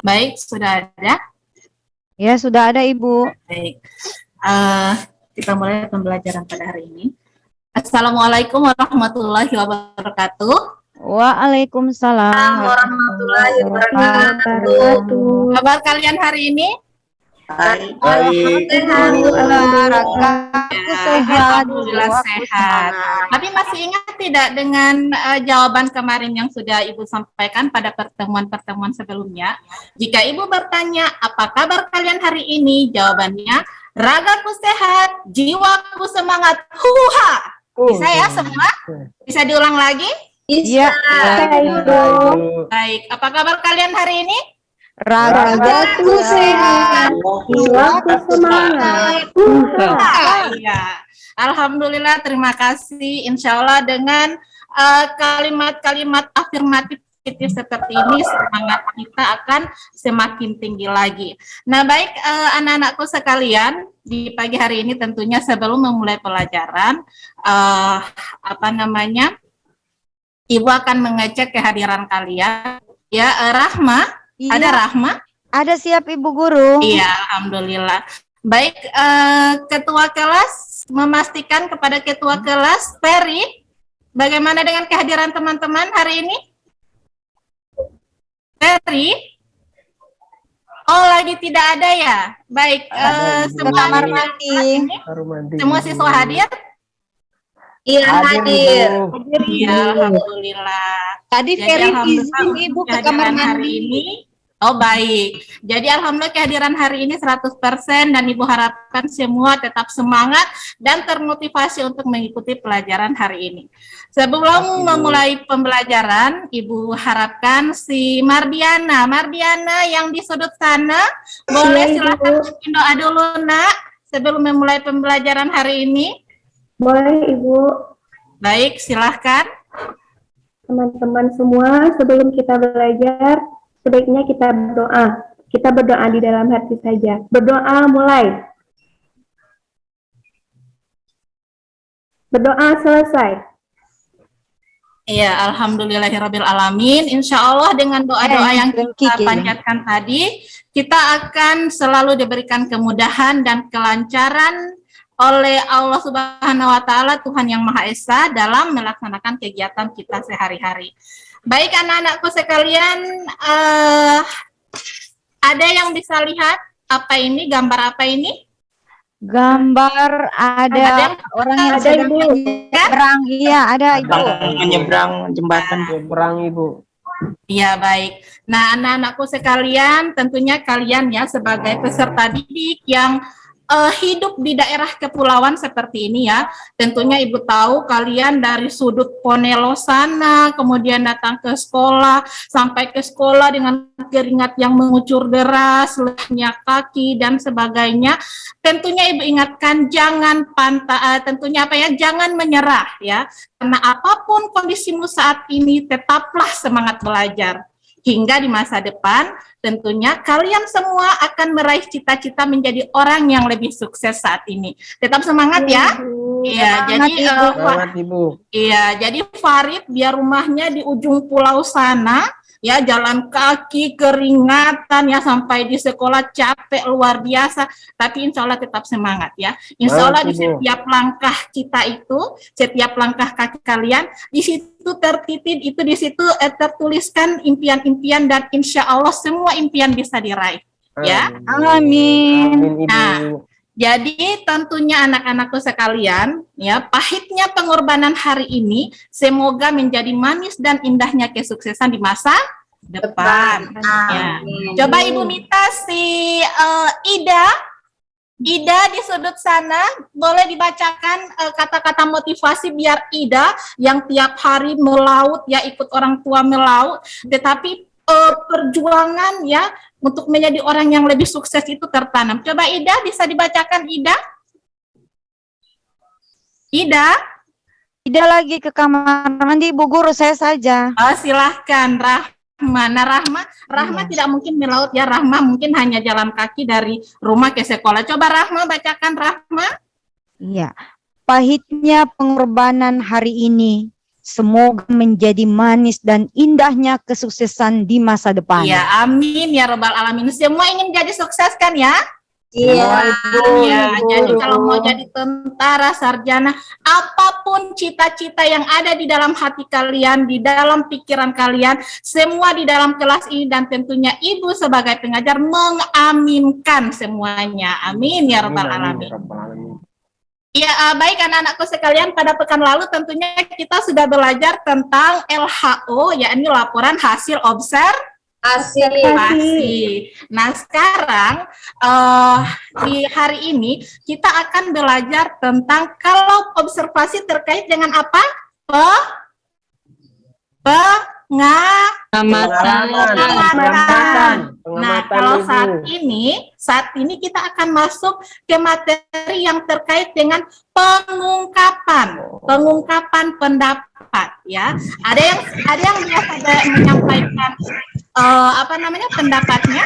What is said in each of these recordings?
Baik, sudah ada? Ya, sudah ada, Ibu. Baik. Kita mulai pembelajaran pada hari ini. Assalamualaikum warahmatullahi wabarakatuh. Waalaikumsalam warahmatullahi wabarakatuh. Kabar kalian hari ini? Baik. Alhamdulillah sehat. Tapi masih ingat tidak dengan jawaban kemarin yang sudah Ibu sampaikan pada pertemuan-pertemuan sebelumnya? Jika Ibu bertanya, apa kabar kalian hari ini? Jawabannya, ragaku sehat, jiwaku semangat. Huha! Bisa ya semua? Bisa diulang lagi? Iya. Baik, apa kabar kalian hari ini? Ragaku sehat, jiwaku semangat. Iya. Alhamdulillah, terima kasih. Insya Allah dengan kalimat-kalimat afirmatif seperti ini, semangat kita akan semakin tinggi lagi. Nah, baik anak-anakku sekalian, di pagi hari ini tentunya sebelum memulai pelajaran, Ibu akan mengecek kehadiran kalian. Ya, Rahma. Iya. Ada Rahma? Ada, siap Ibu Guru. Iya, alhamdulillah. Baik, ketua kelas memastikan kepada ketua kelas Ferry, bagaimana dengan kehadiran teman-teman hari ini? Ferry? Oh, lagi tidak ada ya? Baik, semua kamar mandi. Semua siswa hadir? Iya, hadir. Iya, alhamdulillah. Tadi Ferry izin Ibu ke kamar mandi. Hari ini, oh baik. Jadi alhamdulillah kehadiran hari ini 100% dan Ibu harapkan semua tetap semangat dan termotivasi untuk mengikuti pelajaran hari ini. Sebelum memulai pembelajaran, Ibu harapkan si Mardiana yang di sudut sana, boleh silakan bikin doa dulu nak sebelum memulai pembelajaran hari ini. Boleh Ibu. Baik, silahkan. Teman-teman semua, sebelum kita belajar, sebaiknya kita berdoa. Kita berdoa di dalam hati saja. Berdoa mulai. Berdoa selesai. Iya, alhamdulillahirabbil alamin. Insya Allah dengan doa-doa yang kita panjatkan tadi, kita akan selalu diberikan kemudahan dan kelancaran oleh Allah Subhanahu wa Ta'ala, Tuhan yang Maha Esa, dalam melaksanakan kegiatan kita sehari-hari. Baik anak-anakku sekalian, ada yang bisa lihat apa ini, gambar apa ini? Gambar ada orang yang sedang menyeberang. Iya, ada Ibu. Menyeberang jembatan menyeberang Ibu. Iya, baik. Nah, anak-anakku sekalian, tentunya kalian ya sebagai peserta didik yang hidup di daerah kepulauan seperti ini ya, tentunya Ibu tahu kalian dari sudut Ponelo sana, kemudian datang ke sekolah, sampai ke sekolah dengan keringat yang mengucur deras, lelahnya kaki dan sebagainya. Tentunya Ibu ingatkan jangan jangan menyerah ya, karena apapun kondisimu saat ini tetaplah semangat belajar. Hingga di masa depan, tentunya kalian semua akan meraih cita-cita menjadi orang yang lebih sukses saat ini. Tetap semangat ya. Iya, jadi Ibu. Iya, jadi Farid dia rumahnya di ujung pulau sana, ya jalan kaki keringatan ya sampai di sekolah capek luar biasa. Tapi insya Allah tetap semangat ya. Insya Allah di setiap langkah kita itu, setiap langkah kaki kalian di situ tertitip itu di situ tertuliskan impian-impian dan insya Allah semua impian bisa diraih. Ya, amin. Nah, jadi tentunya anak-anakku sekalian, ya pahitnya pengorbanan hari ini semoga menjadi manis dan indahnya kesuksesan di masa depan. Ya. Coba Ibu minta si Ida di sudut sana, boleh dibacakan kata-kata motivasi biar Ida yang tiap hari melaut ya, ikut orang tua melaut, tetapi perjuangan ya untuk menjadi orang yang lebih sukses itu tertanam. Coba Ida, bisa dibacakan Ida? Ida lagi ke kamar mandi, Bu Guru, saya saja. Oh, silahkan Rahma tidak mungkin melaut ya, Rahma mungkin hanya jalan kaki dari rumah ke sekolah. Coba Rahma bacakan, Rahma. Iya, pahitnya pengorbanan hari ini Semoga menjadi manis dan indahnya kesuksesan di masa depan. Ya, amin ya robbal alamin. Semua ingin jadi sukses kan ya? Iya, Ibu. Ya, Ibu. jadi kalau mau jadi tentara, sarjana, apapun cita-cita yang ada di dalam hati kalian, di dalam pikiran kalian, semua di dalam kelas ini dan tentunya Ibu sebagai pengajar mengaminkan semuanya. Amin ya robbal alamin. Ya, baik anak-anakku sekalian, pada pekan lalu tentunya kita sudah belajar tentang LHO, yakni laporan hasil observasi. Nah, sekarang di hari ini kita akan belajar tentang kalau observasi terkait dengan apa? Pengamatan. Nah, kalau saat ini kita akan masuk ke materi yang terkait dengan pengungkapan pendapat ya. Ada yang biasa menyampaikan pendapatnya.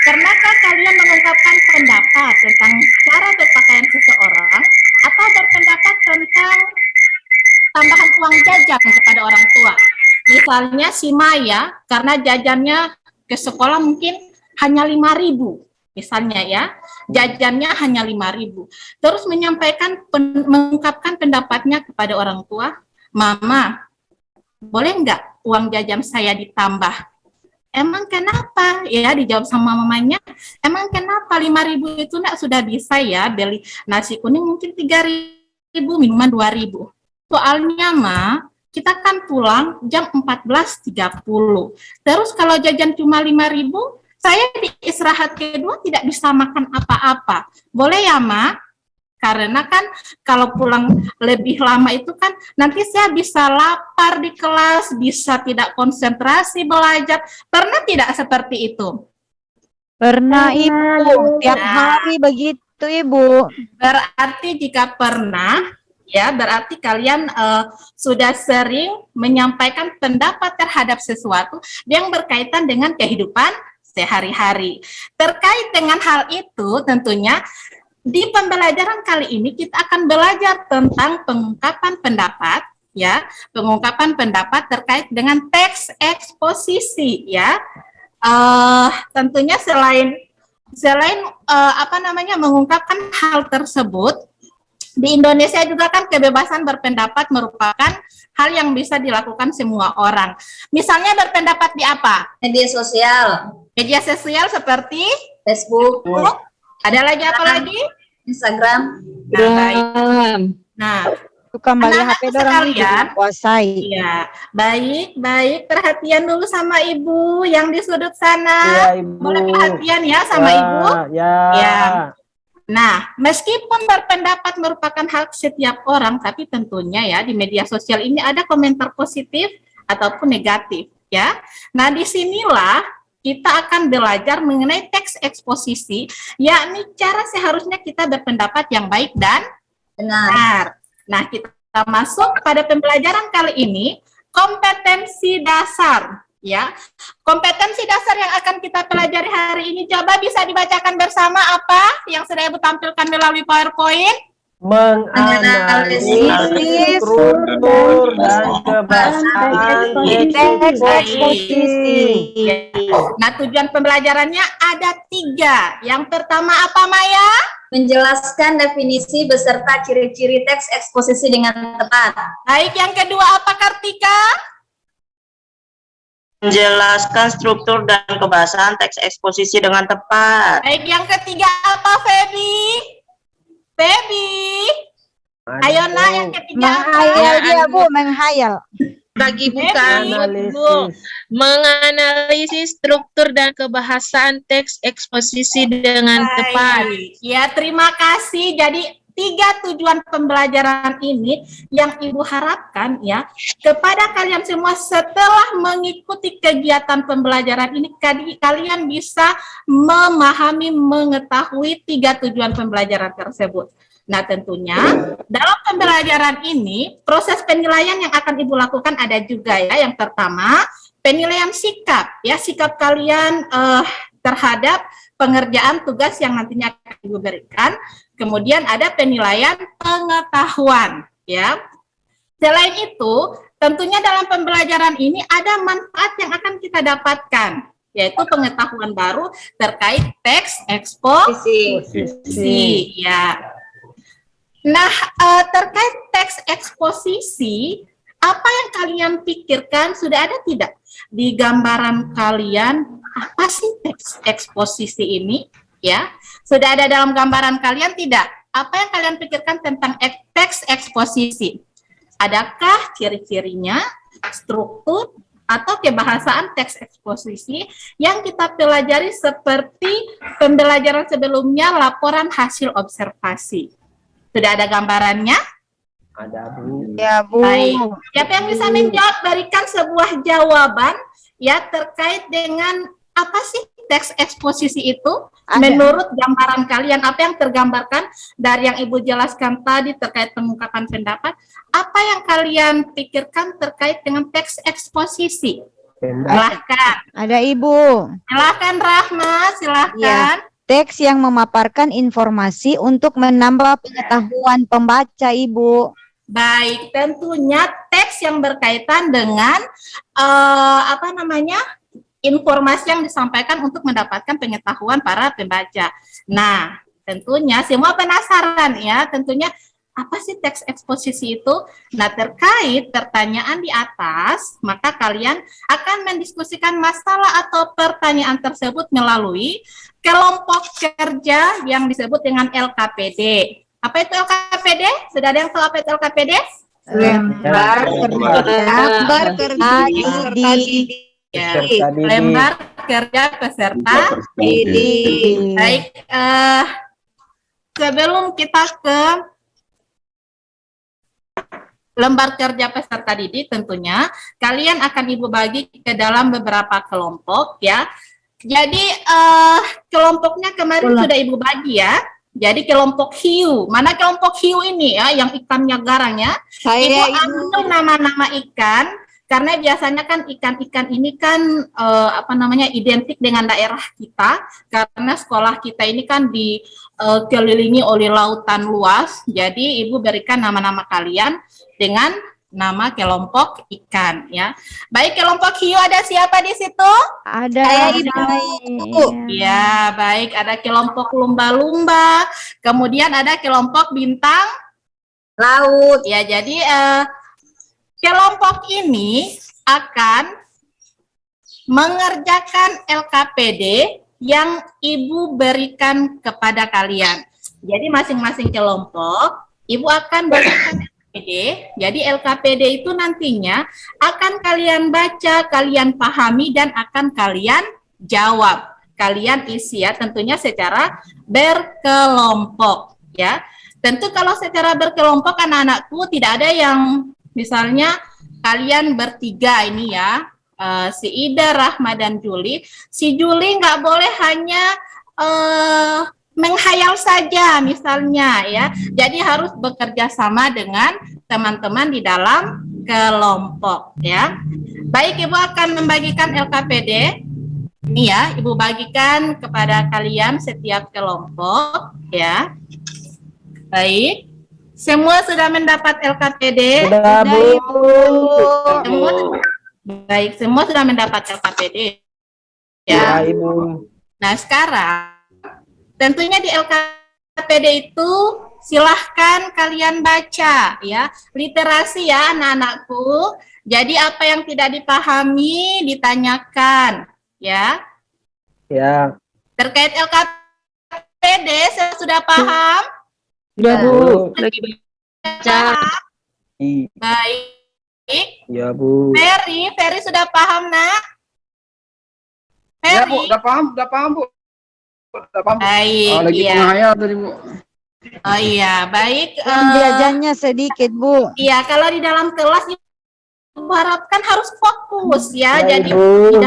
Pernahkah kalian mengungkapkan pendapat tentang cara berpakaian seseorang atau berpendapat tentang tambahan uang jajan kepada orang tua? Misalnya si Maya, karena jajannya ke sekolah mungkin hanya 5.000, misalnya ya, jajannya hanya 5.000. Terus mengungkapkan pendapatnya kepada orang tua, Mama, boleh nggak uang jajan saya ditambah? Emang kenapa? Ya, dijawab sama mamanya, emang kenapa 5.000 itu nak sudah bisa ya beli nasi kuning mungkin 3.000, minuman 2.000. Soalnya kita kan pulang jam 14.30. Terus kalau jajan cuma 5.000, saya di istirahat kedua tidak bisa makan apa-apa. Boleh ya, Ma? Karena kan kalau pulang lebih lama itu kan nanti saya bisa lapar di kelas, bisa tidak konsentrasi belajar. Pernah tidak seperti itu? Pernah, Ibu. Tiap hari begitu, Ibu. Berarti jika pernah, ya berarti kalian sudah sering menyampaikan pendapat terhadap sesuatu yang berkaitan dengan kehidupan sehari-hari. Terkait dengan hal itu tentunya di pembelajaran kali ini kita akan belajar tentang pengungkapan pendapat, ya, pengungkapan pendapat terkait dengan teks eksposisi, ya. Tentunya selain mengungkapkan hal tersebut, di Indonesia juga kan kebebasan berpendapat merupakan hal yang bisa dilakukan semua orang. Misalnya berpendapat di apa? Media sosial. Media sosial seperti Facebook. Ada lagi apa lagi? Instagram. Nah, baik. Nah, Suka balik anak-anak HP dorang sekalian, kuasai. iya, baik. Perhatian dulu sama Ibu yang di sudut sana. Iya, Ibu. Boleh perhatian ya sama Ibu. Ya. Ya. Nah, meskipun berpendapat merupakan hak setiap orang, tapi tentunya ya di media sosial ini ada komentar positif ataupun negatif, ya. Nah, disinilah kita akan belajar mengenai teks eksposisi, yakni cara seharusnya kita berpendapat yang baik dan benar. Nah, kita masuk pada pembelajaran kali ini, kompetensi dasar, ya. Kompetensi dasar yang akan kita pelajari hari ini, coba bisa dibacakan bersama apa yang sudah Ibu tampilkan melalui PowerPoint? Menganalisis struktur dan kebangsaan Teks eksposisi. Nah, tujuan pembelajarannya ada 3. Yang pertama apa, Maya? Menjelaskan definisi beserta ciri-ciri teks eksposisi dengan tepat. Baik, yang kedua apa, Kartika? Menjelaskan struktur dan kebangsaan teks eksposisi dengan tepat. Baik, yang ketiga apa, Feby? Ayo nak, yang ketiga apa? Menghayal dia, Bu, menghayal. Bagi bukan analisis. menganalisis struktur dan kebahasaan teks eksposisi dengan tepat. Ya, terima kasih. Jadi 3 tujuan pembelajaran ini yang Ibu harapkan ya kepada kalian semua setelah mengikuti kegiatan pembelajaran ini kalian bisa memahami, mengetahui 3 tujuan pembelajaran tersebut. Nah, tentunya dalam pembelajaran ini proses penilaian yang akan Ibu lakukan ada juga ya. Yang pertama, penilaian sikap ya, sikap kalian terhadap pengerjaan tugas yang nantinya akan Ibu berikan. Kemudian ada penilaian pengetahuan ya. Selain itu, tentunya dalam pembelajaran ini ada manfaat yang akan kita dapatkan, yaitu pengetahuan baru terkait teks eksposisi. Ya. Nah, terkait teks eksposisi, apa yang kalian pikirkan? Sudah ada tidak di gambaran kalian apa sih teks eksposisi ini? Ya, sudah ada dalam gambaran kalian tidak? Apa yang kalian pikirkan tentang teks eksposisi? Adakah ciri-cirinya, struktur, atau kebahasaan teks eksposisi yang kita pelajari seperti pembelajaran sebelumnya, laporan hasil observasi? Sudah ada gambarannya? Ada, Bu. Ya, Bu. Baik. Siapa yang bisa menjawab, berikan sebuah jawaban ya terkait dengan apa sih teks eksposisi itu? Ada. Menurut gambaran kalian, apa yang tergambarkan dari yang Ibu jelaskan tadi terkait pengungkapan pendapat? Apa yang kalian pikirkan terkait dengan teks eksposisi? Silahkan. Ada Ibu. Silahkan Rahma, silahkan. Teks yang memaparkan informasi untuk menambah pengetahuan pembaca, Ibu. Baik, tentunya teks yang berkaitan dengan informasi yang disampaikan untuk mendapatkan pengetahuan para pembaca. Nah, tentunya semua penasaran ya, tentunya apa sih teks eksposisi itu? Nah, terkait pertanyaan di atas, maka kalian akan mendiskusikan masalah atau pertanyaan tersebut melalui kelompok kerja yang disebut dengan LKPD. Apa itu LKPD? Sudah ada yang tahu apa itu LKPD? Lembar kerja didik. Ya, Peserta didik. lembar kerja peserta didik. Baik, sebelum kita ke lembar kerja peserta didik, tentunya kalian akan Ibu bagi ke dalam beberapa kelompok ya. Jadi kelompoknya kemarin sudah Ibu bagi ya. Jadi kelompok hiu, mana kelompok hiu ini ya, yang ikannya garang ya. Ibu ambil nama-nama ikan, karena biasanya kan ikan-ikan ini kan identik dengan daerah kita, karena sekolah kita ini kan dikelilingi oleh lautan luas. Jadi Ibu berikan nama-nama kalian dengan nama kelompok ikan ya. Baik, kelompok hiu ada siapa di situ? Ada Ibu. Ya, baik, ada kelompok lumba-lumba, kemudian ada kelompok bintang laut. Ya, jadi kelompok ini akan mengerjakan LKPD yang Ibu berikan kepada kalian. Jadi masing-masing kelompok Ibu akan berikan LKPD. Jadi LKPD itu nantinya akan kalian baca, kalian pahami, dan akan kalian jawab. Kalian isi ya, tentunya secara berkelompok ya. Tentu kalau secara berkelompok anak-anakku tidak ada yang misalnya kalian bertiga ini ya, si Ida, Rahma, dan Juli. Si Juli nggak boleh hanya menghayal saja misalnya ya. Jadi harus bekerja sama dengan teman-teman di dalam kelompok ya. Baik, Ibu akan membagikan LKPD. Ini ya, Ibu bagikan kepada kalian setiap kelompok ya. Baik. Semua sudah mendapat LKPD? Sudah, Bu. Semua, baik, semua sudah mendapat LKPD. Ya, Ya. Ibu. Nah, sekarang tentunya di LKPD itu silahkan kalian baca ya. Literasi ya anak-anakku. Jadi apa yang tidak dipahami ditanyakan ya. Ya. Terkait LKPD saya sudah paham? Sudah, Bu. Lagi baca. Baik. Ya, Bu. Ferry sudah paham, Nak? Ya, Ferry. Bu, udah paham, Bu. Udah paham, Bu. Baik, Lagi iya. penghayal tadi, Bu. Oh iya, baik. jajannya sedikit, Bu. Iya, kalau di dalam kelas Ibu harapkan harus fokus ya. Ya, Jadi Ibu.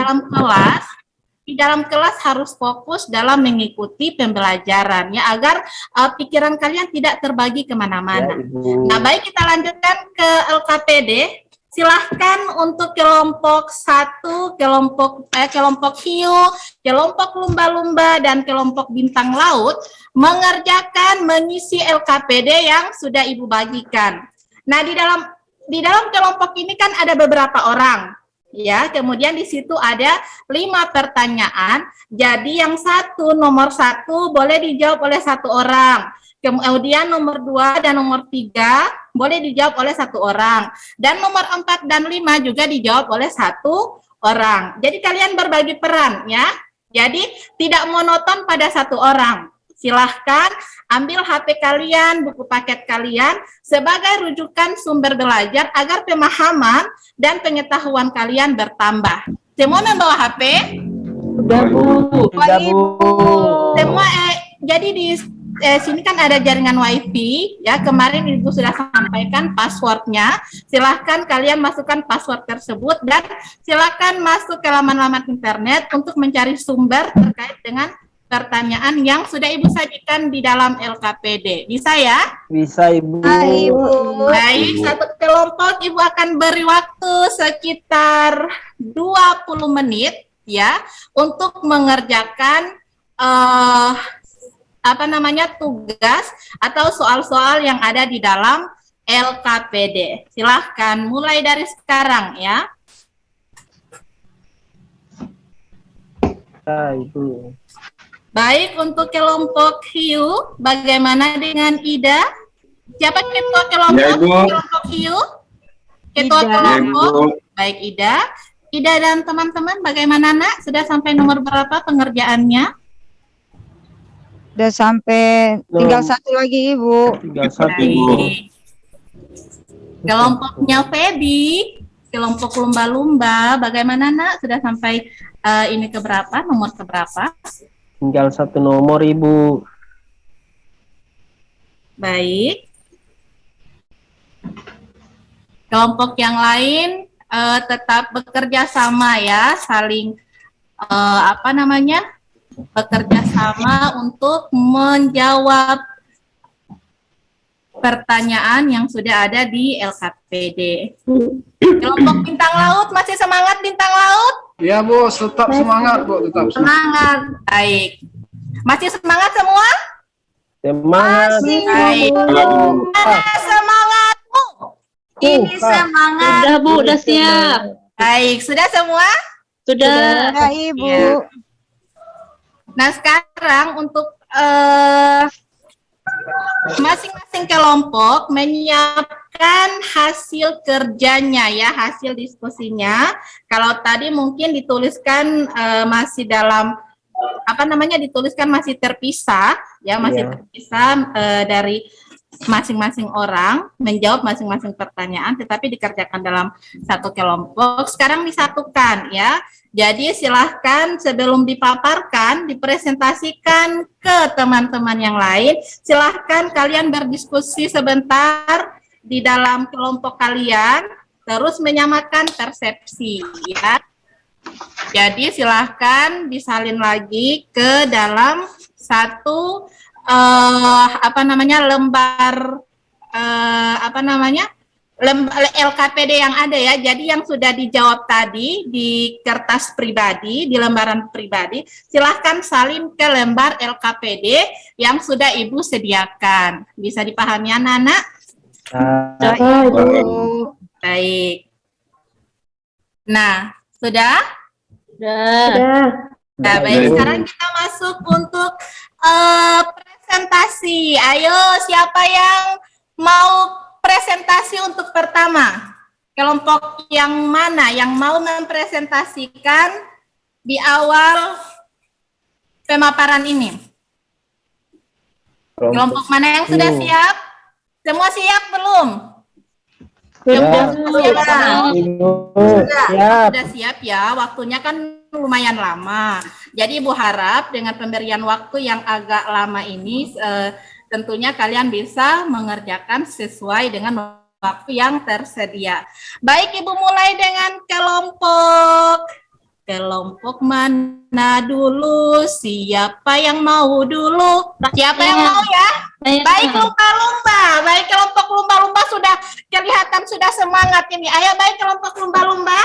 di dalam kelas harus fokus dalam mengikuti pembelajaran ya, agar pikiran kalian tidak terbagi Ya, kemana-mana. Ibu. Nah, baik, kita lanjutkan ke LKPD. Silahkan untuk kelompok 1, kelompok hiu, kelompok lumba-lumba, dan kelompok bintang laut mengerjakan mengisi LKPD yang sudah Ibu bagikan. Nah, di dalam di dalam kelompok ini kan ada beberapa orang, ya. Kemudian di situ ada 5 pertanyaan. Jadi yang nomor 1 boleh dijawab oleh 1 orang. Kemudian nomor 2 dan nomor 3 boleh dijawab oleh 1 orang. Dan nomor 4 dan 5 juga dijawab oleh 1 orang. Jadi kalian berbagi peran, ya. Jadi tidak monoton pada 1 orang. Silahkan ambil HP kalian, buku paket kalian sebagai rujukan sumber belajar agar pemahaman dan pengetahuan kalian bertambah. Semua membawa HP? Sudah, Bu. Sudah, Bu. Semua jadi di sini kan ada jaringan WiFi, ya. Kemarin Ibu sudah sampaikan passwordnya. Silahkan kalian masukkan password tersebut dan silahkan masuk ke laman-laman internet untuk mencari sumber terkait dengan pertanyaan yang sudah Ibu sajikan di dalam LKPD. Bisa ya? Bisa, Ibu. Baik, 1 kelompok Ibu akan beri waktu sekitar 20 menit ya untuk mengerjakan tugas atau soal-soal yang ada di dalam LKPD. Silahkan mulai dari sekarang ya. Ibu. Baik, untuk kelompok Hiu, bagaimana dengan Ida? Siapa ketua kelompok? Ya, Ibu. Kelompok Hiu? Ketua Ida. kelompok? Ya, Ibu. Baik, Ida. Ida dan teman-teman, bagaimana nak? Sudah sampai nomor berapa pengerjaannya? Udah sampai tinggal 1 lagi, Ibu. Tinggal 1. Baik. Kelompoknya Feby, kelompok lumba-lumba, bagaimana nak? Sudah sampai ini ke berapa? Nomor ke berapa? Tinggal 1 nomor, Ibu. Baik. Kelompok yang lain tetap bekerja sama ya, saling bekerja sama untuk menjawab pertanyaan yang sudah ada di LKPD. Kelompok bintang laut masih semangat bintang laut? Ya, Bu, tetap semangat, Bu, tetap semangat. Semangat. Baik. Masih semangat semua? Semangat. Baik. Mana semangatmu? Ini semangat. Sudah, Bu, udah siap. Baik, sudah semua? Sudah. Udah, Ibu. Ya. Nah, sekarang untuk masing-masing kelompok menyiapkan hasil kerjanya ya, hasil diskusinya. Kalau tadi mungkin dituliskan masih dalam dituliskan masih terpisah ya, masih terpisah dari masing-masing orang menjawab masing-masing pertanyaan, tetapi dikerjakan dalam 1 kelompok. Sekarang disatukan ya. Jadi silahkan sebelum dipaparkan, dipresentasikan ke teman-teman yang lain. Silahkan kalian berdiskusi sebentar di dalam kelompok kalian, terus menyamakan persepsi ya. Jadi silahkan disalin lagi ke dalam 1 lembar LKPD yang ada ya. Jadi yang sudah dijawab tadi di kertas pribadi, di lembaran pribadi, silahkan salin ke lembar LKPD yang sudah Ibu sediakan. Bisa dipahami anak-anak? Baik. Nah, sudah? Nah, baik. Sekarang kita masuk untuk presentasi. Ayo, siapa yang mau presentasi untuk pertama? Kelompok yang mana yang mau mempresentasikan di awal pemaparan ini? Kelompok mana yang sudah siap? Semua siap belum? Sudah siap ya, waktunya kan lumayan lama. Jadi Ibu harap dengan pemberian waktu yang agak lama ini tentunya kalian bisa mengerjakan sesuai dengan waktu yang tersedia. Baik, Ibu mulai dengan kelompok mana dulu? Siapa yang mau dulu? Siapa yang mau ya? Baik, lumba-lumba. Baik, kelompok lumba-lumba sudah kelihatan sudah semangat ini. Ayo, baik kelompok lumba-lumba.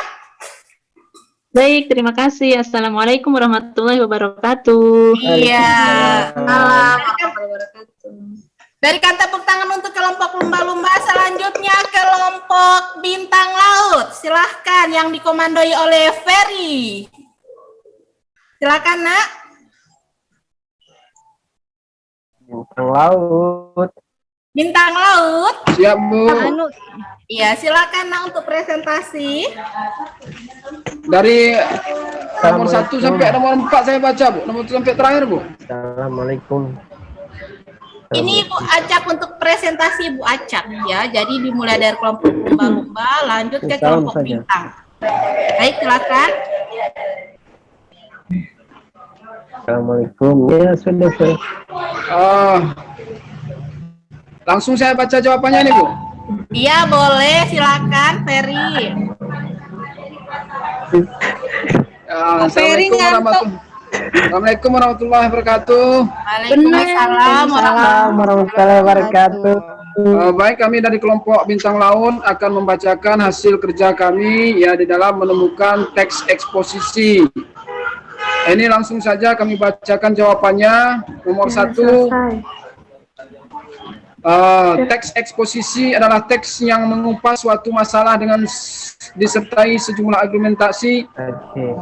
Baik, terima kasih. Assalamualaikum warahmatullahi wabarakatuh. Iya. Berikan tepuk tangan untuk kelompok lumba-lumba. Selanjutnya kelompok bintang laut. Silahkan yang dikomandoi oleh Ferry. Silakan nak. Bintang laut. Bintang laut. Siap, Bu. Iya, silakan nak untuk presentasi. Dari nomor 1 sampai nomor 4 saya baca, Bu. Nomor 1 sampai terakhir, Bu. Assalamualaikum. Ini Ibu Acak untuk presentasi Ibu Acak ya. Jadi dimulai dari kelompok lumba-lumba, lanjut ke Salam kelompok saja. bintang. Baik, silakan. Assalamualaikum. Ya, sudah saya. Langsung saya baca jawabannya nih, Bu. Iya, boleh. Silakan, Ferry. Assalamualaikum warahmatullahi wabarakatuh. Waalaikumsalam Assalamualaikum warahmatullahi wabarakatuh. Baik, kami dari kelompok bintang laut akan membacakan hasil kerja kami ya di dalam menemukan teks eksposisi. Ini langsung saja kami bacakan jawabannya. Nomor 1, teks eksposisi adalah teks yang mengupas suatu masalah dengan disertai sejumlah argumentasi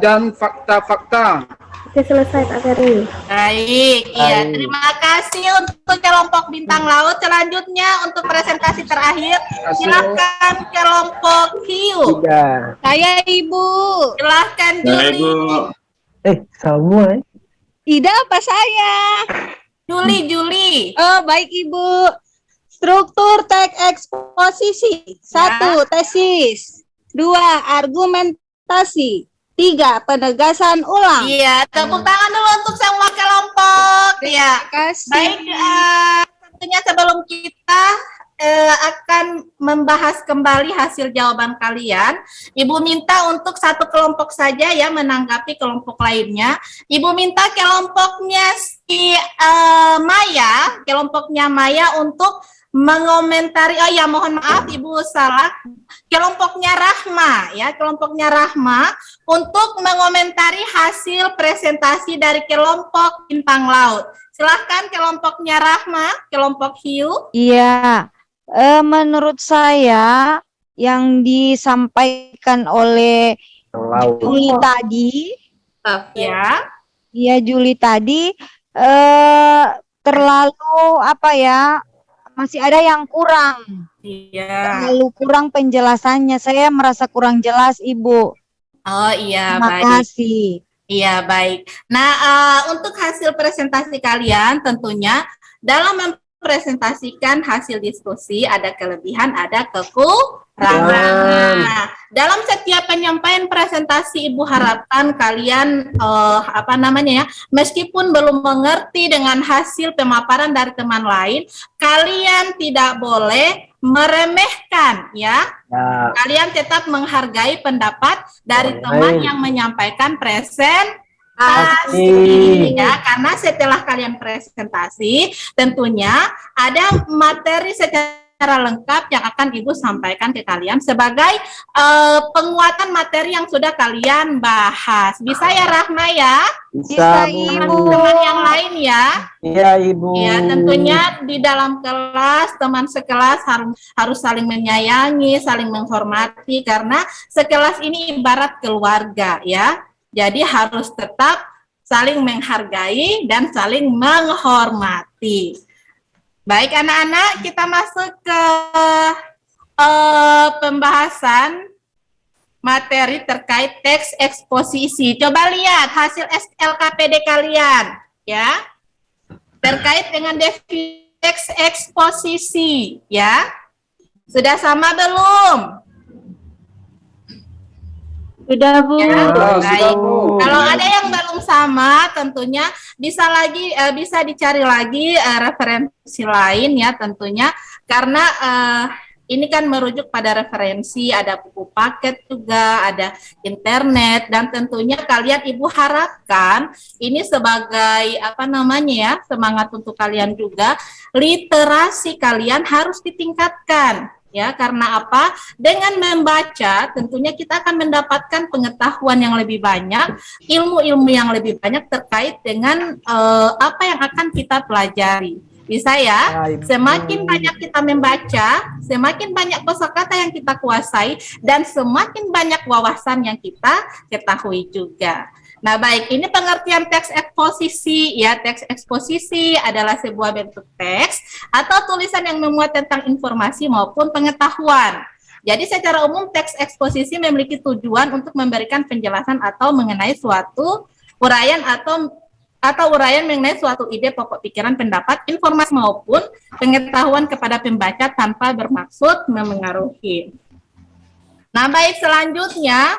dan fakta-fakta. Oke, selesai Pak Ferry. Baik, iya. Terima kasih untuk kelompok bintang laut. Selanjutnya untuk presentasi terakhir, silakan kelompok hiu. Saya Ibu. Silakan Juli. Semua Ida apa saya? Juli. Oh, baik Ibu. Struktur teks eksposisi. 1. Tesis. 2. Argumentasi. 3. Penegasan ulang. Iya, tepuk tangan dulu untuk semua kelompok. Iya. Kasih. Baik, tentunya sebelum kita akan membahas kembali hasil jawaban kalian, Ibu minta untuk satu kelompok saja ya menanggapi kelompok lainnya. Ibu minta kelompoknya si Maya, kelompoknya Maya untuk mengomentari. Oh ya, mohon maaf Ibu salah. Kelompoknya Rahma ya, kelompoknya Rahma untuk mengomentari hasil presentasi dari kelompok bintang laut. Silahkan kelompoknya Rahma, kelompok hiu. Iya. Menurut saya yang disampaikan oleh Juli tadi, Ya. ya Juli tadi terlalu apa ya? Masih ada yang kurang. Iya. Terlalu kurang penjelasannya. Saya merasa kurang jelas, Ibu. Oh iya, Terima baik. kasih. Iya, baik. Nah, untuk hasil presentasi kalian tentunya dalam mempresentasikan hasil diskusi ada kelebihan, ada kekurangan. Nah, dalam setiap penyampaian presentasi Ibu harapkan kalian meskipun belum mengerti dengan hasil pemaparan dari teman lain, kalian tidak boleh meremehkan ya. Kalian tetap menghargai pendapat dari teman yang menyampaikan presentasi ya, karena setelah kalian presentasi tentunya ada materi secara lengkap yang akan Ibu sampaikan ke kalian sebagai penguatan materi yang sudah kalian bahas. Bisa ya Rahma ya? Bisa, Teman-teman yang lain ya. Iya, Ibu. Ya, tentunya di dalam kelas teman sekelas harus saling menyayangi, saling menghormati karena sekelas ini ibarat keluarga ya. Jadi harus tetap saling menghargai dan saling menghormati. Baik anak-anak, kita masuk ke pembahasan materi terkait teks eksposisi. Coba lihat hasil LKPD kalian ya. Terkait dengan definisi teks eksposisi ya. Sudah sama belum? Sudah, Bu. Ya, Sudah, baik. Bu. Kalau ada yang belum sama, tentunya bisa dicari lagi referensi lain ya tentunya karena ini kan merujuk pada referensi, ada buku paket juga, ada internet dan tentunya kalian Ibu harapkan ini sebagai semangat untuk kalian juga literasi kalian harus ditingkatkan. Ya, karena apa? Dengan membaca tentunya kita akan mendapatkan pengetahuan yang lebih banyak, ilmu-ilmu yang lebih banyak terkait dengan apa yang akan kita pelajari. Bisa ya? Ya, Ibu. Semakin banyak kita membaca, semakin banyak kosakata yang kita kuasai, dan semakin banyak wawasan yang kita ketahui juga. Nah, baik, ini pengertian teks eksposisi ya. Teks eksposisi adalah sebuah bentuk teks atau tulisan yang memuat tentang informasi maupun pengetahuan. Jadi secara umum teks eksposisi memiliki tujuan untuk memberikan penjelasan atau mengenai suatu uraian atau uraian mengenai suatu ide, pokok pikiran, pendapat, informasi maupun pengetahuan kepada pembaca tanpa bermaksud memengaruhi. Nah, baik, selanjutnya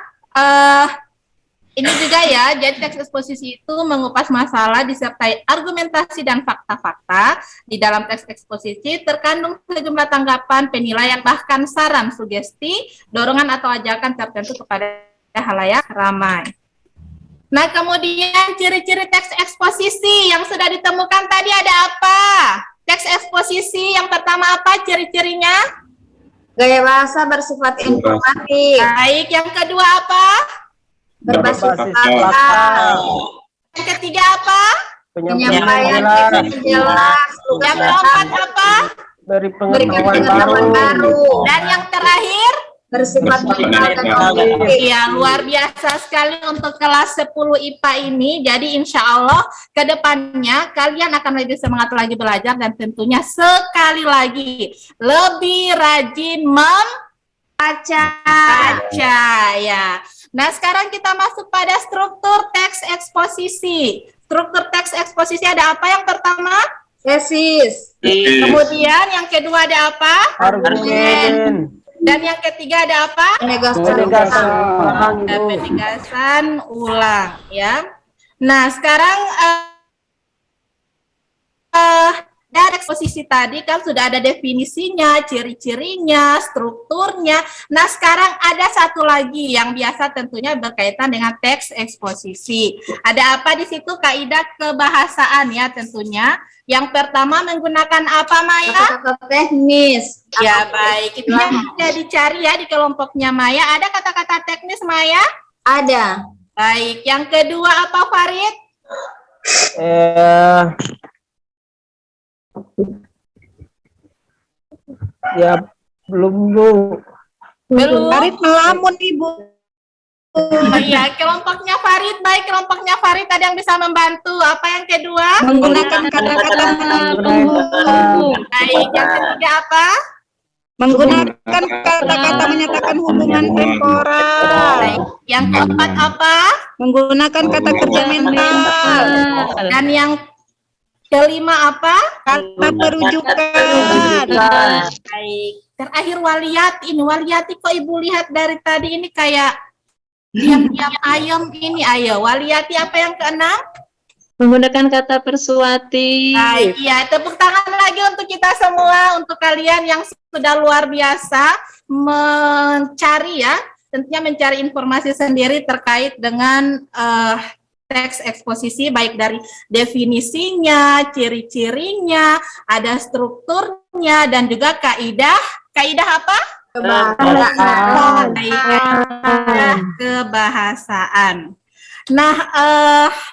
ini juga ya, jadi teks eksposisi itu mengupas masalah disertai argumentasi dan fakta-fakta. Di dalam teks eksposisi terkandung sejumlah tanggapan, penilaian, bahkan saran, sugesti, dorongan atau ajakan tertentu kepada halayak ramai. Nah, kemudian ciri-ciri teks eksposisi yang sudah ditemukan tadi ada apa? Teks eksposisi yang pertama apa ciri-cirinya? Gaya bahasa bersifat informatif. Baik, yang kedua apa? Berbasis fakta. Yang ketiga apa? Penyampaian Penyampaian jelas. Yang keempat apa? Beri Memberikan pengetahuan pengetahuan baru. baru. Dan yang terakhir? Bersifat netral dan objektif. Iya, luar biasa sekali untuk kelas 10 IPA ini. Jadi insya Allah ke depannya kalian akan lebih semangat lagi belajar dan tentunya sekali lagi lebih rajin membaca ya. Nah, sekarang kita masuk pada struktur teks eksposisi. Struktur teks eksposisi ada apa yang pertama? Tesis. Kemudian yang kedua ada apa? Argumen. Dan yang ketiga ada apa? Penegasan ulang, Ibu. Penegasan ulang ya. Nah, sekarang dari eksposisi tadi kan sudah ada definisinya, ciri-cirinya, strukturnya. Nah, sekarang ada satu lagi yang biasa tentunya berkaitan dengan teks eksposisi. Ada apa di situ? Kaidah kebahasaan ya tentunya. Yang pertama menggunakan apa, Maya? Kata-kata teknis. Ya, baik. Itu yang sudah dicari ya di kelompoknya Maya. Ada kata-kata teknis, Maya? Ada. Baik. Yang kedua apa, Farid? Ya, belum, Bu. Belum. Farid melamun, Ibu. Oh iya, kelompoknya Farid. Baik, kelompoknya Farid ada yang bisa membantu. Apa yang kedua? Menggunakan kata-kata menghubung. Baik, yang ketiga apa? Menggunakan kata-kata menyatakan hubungan temporal. Baik. Yang keempat apa? Menggunakan kata kerja mental. Dan yang kelima apa? Kata perujukan. Baik. Terakhir Waliyati. Ini Waliyati kok Ibu lihat dari tadi ini kayak diam-diam ayam ini. Ayo, Waliyati apa yang keenam? Menggunakan kata persuasi. Baik, iya, tepuk tangan lagi untuk kita semua, untuk kalian yang sudah luar biasa mencari ya, tentunya mencari informasi sendiri terkait dengan teks eksposisi, baik dari definisinya, ciri-cirinya, ada strukturnya, dan juga kaidah apa? Kebahasaan. Nah,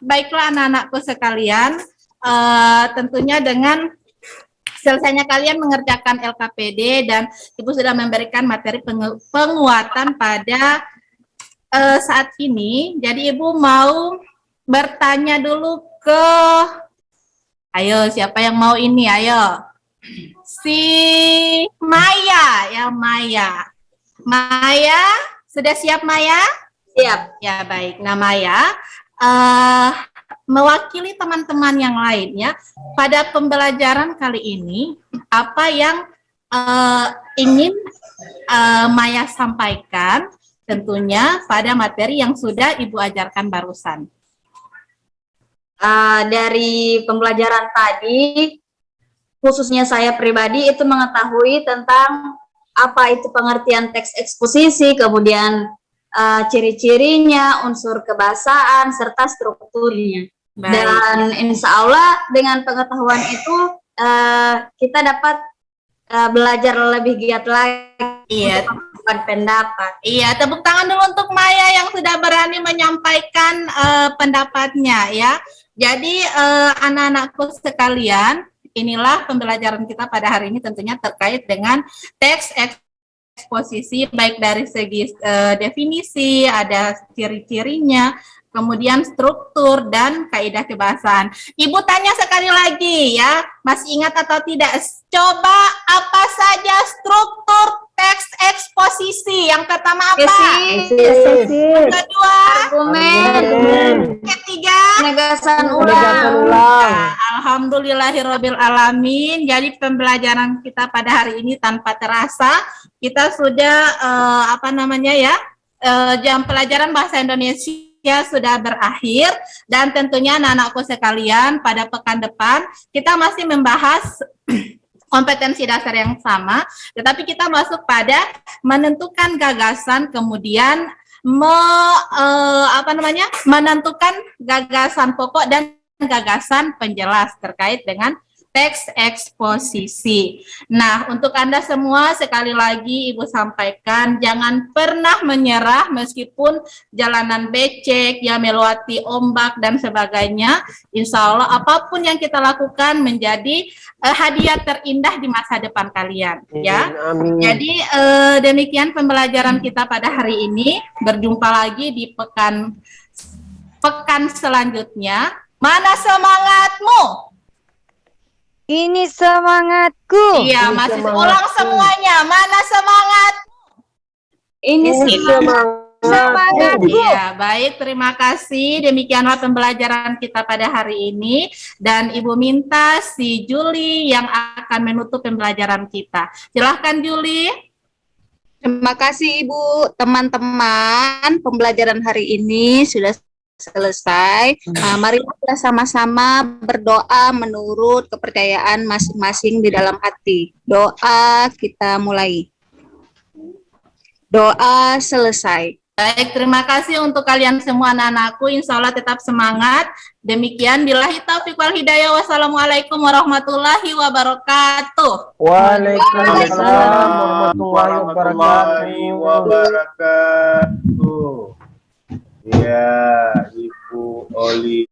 baiklah anak-anakku sekalian, tentunya dengan selesainya kalian mengerjakan LKPD dan Ibu sudah memberikan materi penguatan pada saat ini, jadi Ibu mau bertanya dulu ke, ayo siapa yang mau ini, ayo. Si Maya, ya Maya. Maya, sudah siap Maya? Siap. Ya baik, nah Maya mewakili teman-teman yang lainnya pada pembelajaran kali ini, apa yang ingin Maya sampaikan tentunya pada materi yang sudah Ibu ajarkan barusan. Dari pembelajaran tadi, khususnya saya pribadi itu mengetahui tentang apa itu pengertian teks eksposisi, kemudian ciri-cirinya, unsur kebahasaan, serta strukturnya. Baik. Dan insya Allah dengan pengetahuan itu kita dapat belajar lebih giat lagi. Iya. Untuk pendapat. Iya, tepuk tangan dulu untuk Maya yang sudah berani menyampaikan pendapatnya ya. Jadi anak-anakku sekalian, inilah pembelajaran kita pada hari ini tentunya terkait dengan teks eksposisi, baik dari segi definisi, ada ciri-cirinya, kemudian struktur dan kaidah kebahasaan. Ibu tanya sekali lagi ya, masih ingat atau tidak? Coba apa saja struktur teks eksposisi? Yang pertama apa? Tesis. Yang kedua? Argumen. Ketiga? Penegasan Penegasan ulang. ulang. Alhamdulillahirabbil alamin. Jadi pembelajaran kita pada hari ini tanpa terasa kita sudah jam pelajaran bahasa Indonesia sudah berakhir, dan tentunya anak-anakku sekalian pada pekan depan kita masih membahas kompetensi dasar yang sama, tetapi kita masuk pada menentukan gagasan, kemudian menentukan gagasan pokok dan gagasan penjelas terkait dengan teks eksposisi. Nah, untuk Anda semua sekali lagi Ibu sampaikan, jangan pernah menyerah meskipun jalanan becek, ya melewati ombak dan sebagainya. Insya Allah apapun yang kita lakukan menjadi hadiah terindah di masa depan kalian, ya. Amin. Jadi demikian pembelajaran kita pada hari ini. Berjumpa lagi di pekan selanjutnya. Mana semangatmu? Ini semangatku. Iya, masih semangatku. ulang semuanya. Mana semangat? Ini Semangatku. Iya, baik. Terima kasih. Demikianlah pembelajaran kita pada hari ini. Dan Ibu minta si Juli yang akan menutup pembelajaran kita. Silahkan Juli. Terima kasih Ibu. Teman-teman, pembelajaran hari ini sudah selesai. Mari kita sama-sama berdoa menurut kepercayaan masing-masing di dalam hati. Doa kita mulai. Doa selesai. Baik, terima kasih untuk kalian semua anak-anakku. Insya Allah tetap semangat. Demikian, billahi taufiq wal hidayah. Wassalamualaikum warahmatullahi wabarakatuh. Waalaikumsalam warahmatullahi wabarakatuh. Ya, Ibu Oli.